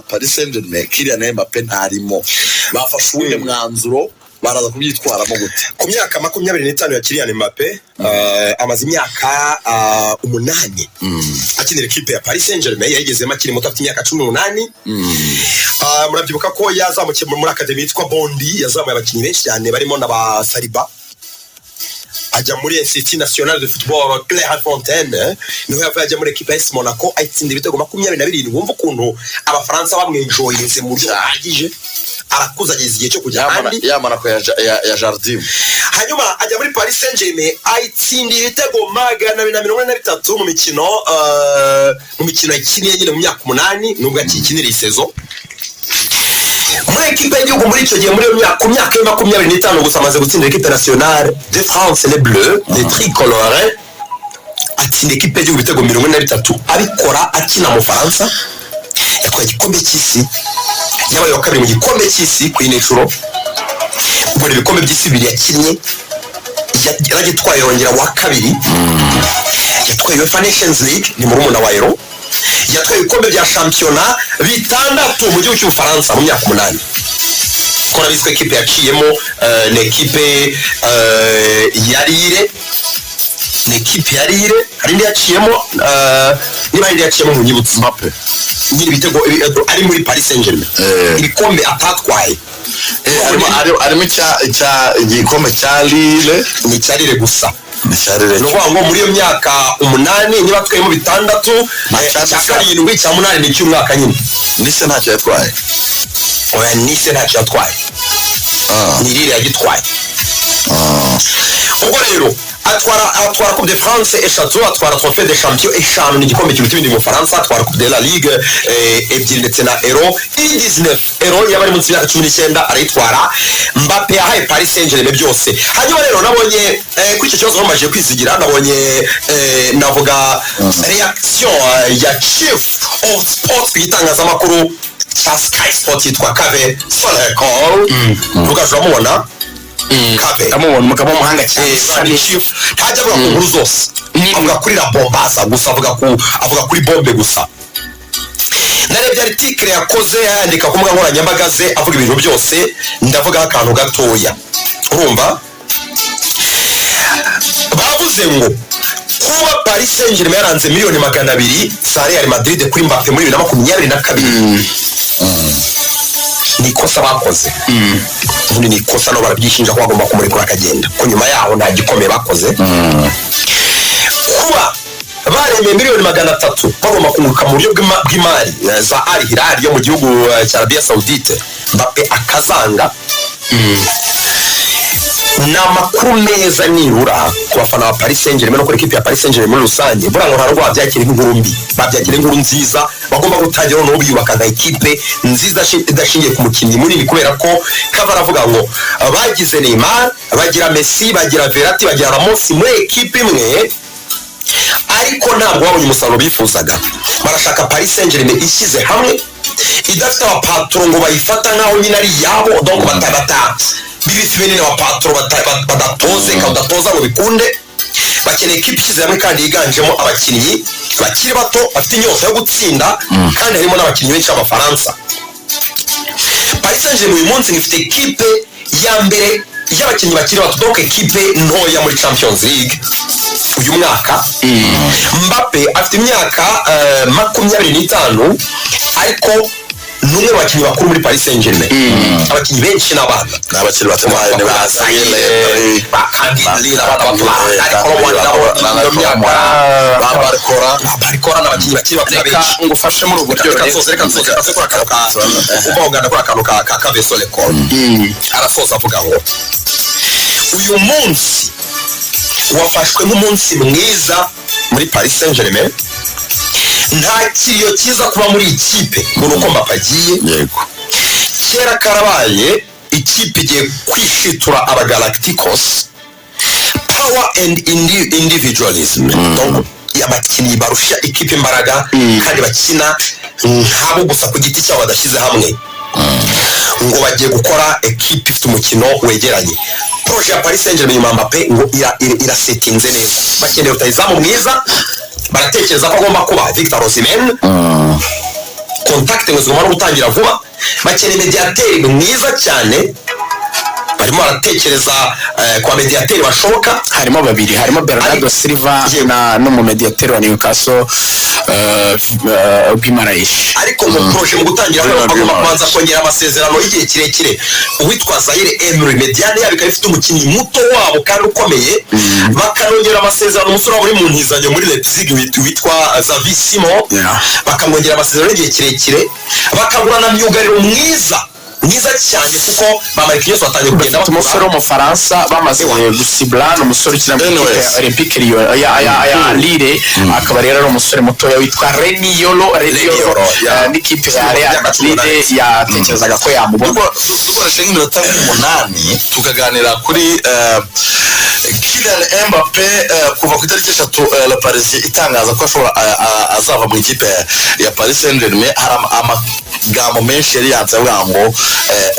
Paris Saint-Germain Kylian Mbappe ntarimo bafashe uwundi mwanzuro baraza kubyitwaramo gute ku myaka 25 ya Kylian Mbappe amaze imyaka 8 akinira equipe ya Paris Saint-Germain yagezemo akiri muto afite imyaka 18 murabyibuka ko yazamukiye muri academy yitwa Bondi yazamuye abakinnyi benshi cyane barimo na ba Saliba ajya muri Institut National de Football Clairefontaine niho yavuye muri equipe ya Monaco ayitsinda ibitego 27 wumva ukuntu abafaransa bamwenjoyeze mu buryo ahagije arakuza ageze igihe cyo kujya Andi ya Monaco ya Jardim hanyuma ajya muri Paris Saint-Germain ayitsinda ibitego 243 mu mikino yakiniye nyine mu myaka 8 nubwo akikinira isezo muri equipe y'igihugu muri icyo gihe muri ku myaka 25 gusa amaze gutsinda equipe nationale de France les Bleus les tricolores atsinda equipe y'igihugu ibitego 43 abikora akina mu Faransa yatwaye igikombe cy'isi yabaye wa kabiri mu gikombe cy'isi ku inshuro ubwo ibikombe by'isi bibiri yakinnye yaragitwaye yongera wa kabiri yatwaye UEFA Nations League ni muri umuna wa Euro yatwaye ibikombe bya shampiyona bitandatu mu gihugu cy'Ubufaransa mu myaka 8 kora biswe equipe yaciyemo ni equipe yarire ni equipe yarire hari ndi yaciyemo niba ndi yaciyemo mu nyibutse Mbappe nyiri bitego ari muri Paris Saint-Germain ibikombe atatwaye arimo cya igikombe cya Lille ni cyarire gusa Nisharire no ngo muri iyo myaka 8 niba twayemo bitandatu cya 7 cya 8 ni cy'umwaka nyine Nice ntacyo yatwaye oya Nice ntacyo yatwaye ni Lille yagitwaye ubwo rero atwara Coupe de France eshatu atwara Trophée des Champions eshanu ni igikombe cy'ibindi mu Faransa atwara Coupe de la Ligue ebyiri ndetse na Euro 19 Euro yabari mu myaka 19 arayitwara Mbappe yahaye Paris Saint-Germain byose hanyuma rero nabonye kuri icyo kibazo bamaje kwizigira nabonye navuga reaction ya Chief of Sports kwitangazamakuru cha Sky Sport yitwa Kave Solekol tukajamubona Kabe amubona mukaba muhanga cyane chief ntajya avuga ku nkuru zose avuga kuri la bombasa gusa avuga kuri bombe gusa narebye article yakoze yandika ku mbuga nkoranyambaga ze avuga ibintu byose ndavuga akantu gatoya urumva bavuze ngo kuba Paris Saint-Germain yaranze miliyoni 200 za Real Madrid kuri Mbappe muri 2022 nikosa bakoze ubundi nikosa no barabyishinja ko bagomba kumurekura akagenda ko nyuma yaho nta gikomeye bakoze kuba baremeye miliyoni 300 bagomba kunguka mu buryo bw'imari za Al Hilal yo mu gihugu cya Arabia Saudite Mbappe akazanga n'amakuru meza nibura ku bafana ba Paris Saint-Germain no kuri equipe ya Paris Saint-Germain muri rusange burango ntarwo babyakira inkuru mbi babyakira inkuru nziza bagomba gutangira no biyubaka nka equipe nziza idashingiye ku mukinnyi munini kubera ko Kava aravuga ngo bagize Neymar bagira Messi bagira Verratti bagira Ramos muri equipe imwe ariko ntabwo babonye umusaruro bifuzaga barashaka Paris Saint-Germain ishyize hamwe idafite abapatron ngo bayifata nkaho nyine ari yabo donc batabata bibisi bene abapatron badatoze kadatoza ngo bikunde bakeneye equipe ishyize hamwe kandi yiganjemo abakinnyi bakiri bato bafite inyota yo gutsinda kandi harimo n'abakinnyi benshi b'Abafaransa Paris Saint-Germain uyu munsi ifite equipe ya mbere y'abakinnyi bakiri bato donc equipe ntoya muri Champions League uyu mwaka Mbappe afite imyaka 25 ariko numwe abakinnyi bakuru muri Paris Saint-Germain abakinnyi benshi n'abana n'abakiri bato bane bazanye bakandi n'abana barikora n'abakinnyi bakiri bato benshi ngufashe muri ubwo buryo reka nsoze kora akantu ka Kave Solekol arasoza avuga ngo uyu munsi wafashwe nk'umunsi mwiza muri Paris Saint-Germain nta kiriyo kiza kuba muri ikipe nuko Mbappe agiye yego kera Karabaye ikipe igiye kwishitura aba Galacticos power and individualism donc abakinnyi barusha ikipe imbaraga kandi bakina nk'abo gusa ku giti cyabo badashyize hamwe ngo bagiye gukora equipe ifite umukino wegeranye projet ya Paris Saint-Germain Mbappe ngo irasetinze neza bakeneye utayizamu mwiza baratekereza ko agomba kuba Victor Osimhen contact ngo zigomba no gutangira vuba bakeneye mediateur mwiza cyane barimo baratekereza kwa mediateur bashoboka harimo babiri harimo Bernardo Silva na no mu mediateur wa Newcastle Guimaraes ariko mu projet mu gutangira bagomba kubanza kongera amasezerano y'igihe kirekire uwitwa Zaire Emery mediane yabika ifite umukinnyi muto wabo kandi ukomeye bakanongera amasezerano umusore muri mu ntizanyo muri Leipzig witwa Xavi Simon bakamwongera amasezerano y'igihe kirekire bakagura na myugariro mwiza cyane kuko bamarika yose batangiye kugenda umusore w'umufaransa bamaze gusibla umusore ukina muri Olympique Lyon ya Lille akaba rero ari umusore mutoya witwa Reniolo n'ikipe ya Real Madrid yatekerezaga ko yamubona dukoresha nk'iminota 8 tukaganira kuri Kylian Mbappe kuva ku itariki 3 La Paris itangaza ko ashobora azava mu ikipe ya Paris Saint-Germain hari amagambo menshi yari yavuga ngo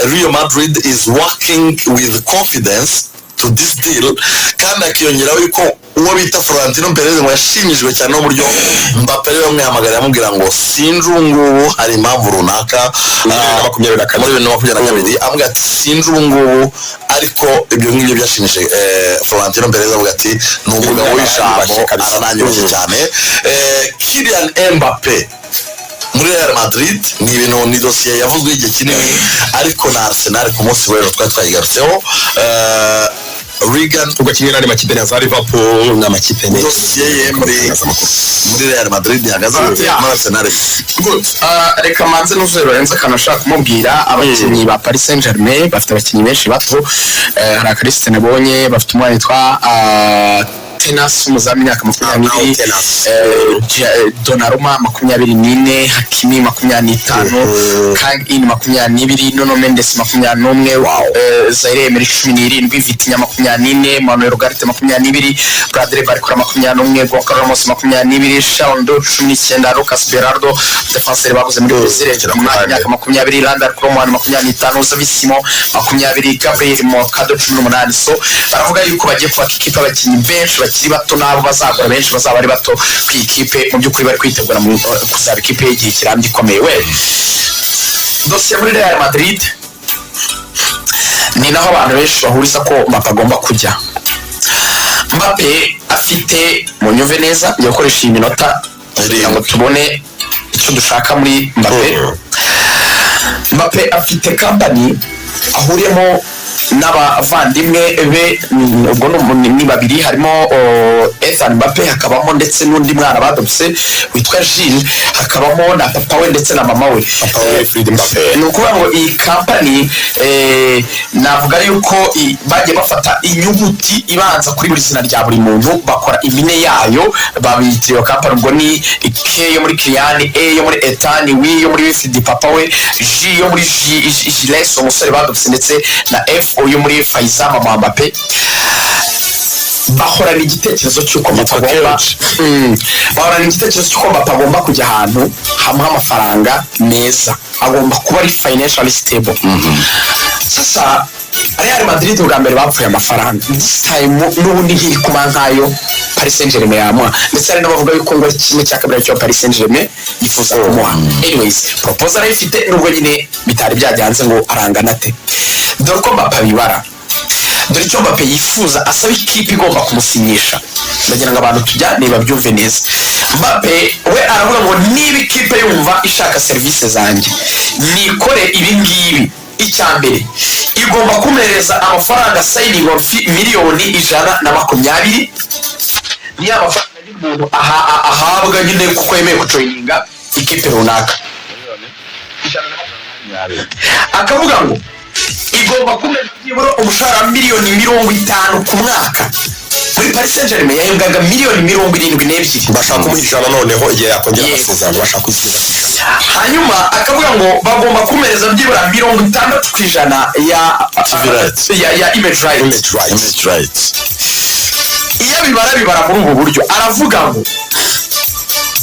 Real Madrid is working with confidence to this deal kandi akiyongeraho yuko uwo bita Florentino Perez ngo yashimishijwe cyane n'uburyo Mbappe rero yamwihamagarira amubwira ngo sinjungu hari impamvu runaka muri 2022 amubwira ati sinjungu ariko ibyo ngibyo byashimishije Florentino Perez avuga ati ni umugabo w'ijambo arananyuze cyane Kylian Mbappe muri Real Madrid ni ibintu ni dossier yavuzwe igihe kinini ariko na Arsenal ku munsi w'ejo twayigarutseho Regan ugakinira ni makipe ya Liverpool na makipe ne dossier muri Real Madrid yagaze muri Arsenal good reka manze n'uzero renza kanashaka kumubwira abakinnyi ba Paris Saint-Germain bafite abakinnyi benshi bato hari akariste nabonye bafite umwana witwa Tenas umuzamu imyaka 20 Donnarumma 24 Hakimi 25 Kang-in 22 Nuno Mendes 21 Zaire Emery 17 Vitinha 24 Manuel Ugarte 22 Bradley Barcola 21 Gonçalo Ramos 22 Shaundo 19 Lucas Berardo defenseur baguze muri Brazil imyaka 20 Lander Kroman 25 Xavi Simon 20 Gabriel Mokado 18 so baravuga yuko bagiye kubaka ikipe abakinnyi benshi bakiri bato nabo bazagura benshi bazaba ari bato ku ikipe mu by'ukuri bari kwitegura mu kuzaba ikipe y'igihe kirambye ikomeye we dossier muri Real Madrid ni naho abantu benshi bahuriza ko Mbappe agomba kujya Mbappe afite mu nyuve neza yakoresha iminota kugira ngo tubone icyo dushaka muri Mbappe afite company ahuriyemo n'abavandimwe be ubwo ni babiri harimo Ethan Mbappe hakabamo ndetse n'undi mwana badobse witwa Gilles hakabamo na papa we ndetse na mama we Fred Mbappe ni ukuvuga ngo iyi company navuga yuko bagiye bafata inyuguti ibanza kuri buri zina rya buri muntu bakora impine yayo babitiriye company ubwo ni K yo muri Kylian E yo muri Ethan W yo muri Fred papa we G yo muri Gilles umusore badobse ndetse na F uyu muri Faiza mama Mbappe bahorana igitekerezo cy'uko Mbappe agomba kujya ahantu hamwe amafaranga meza agomba kuba ari financially stable sasa Real Madrid ubwa mbere bapfuye amafaranga this time n'ubundi nkiri kuma nkayo Paris Saint-Germain yamwa ndetse ari n'abavuga yuko ngo kimwe cya kabiri cyo Paris Saint-Germain yifuza kumuha anyways proposal ifite nubwo nyine bitari byajyanze ngo arangana te dore ko Mbappe abibara dore icyo Mbappe yifuza asaba ikipe igomba kumusinyisha ndagira ngo abantu tujyane babyumve neza Mbappe we aravuga ngo niba ikipe yumva ishaka service zanjye nikore ibi ngibi icyambere igomba kumereza amafaranga signing of miliyoni 120 ni amafaranga y'umuntu ahabwa nyine kuko yemeye kujoininga ikipe runaka akavuga ngo igomba kumenya umushahara miliyoni 50 ku mwaka muri Paris Saint-Germain yahembwaga miliyoni 72 bashaka kumuhishana noneho igihe yakongera amasezerano bashaka kuzibasha hanyuma akavuga ngo bagomba kumereza byibura 60% ya image rights right iyo bibara muri ubu buryo aravuga ngo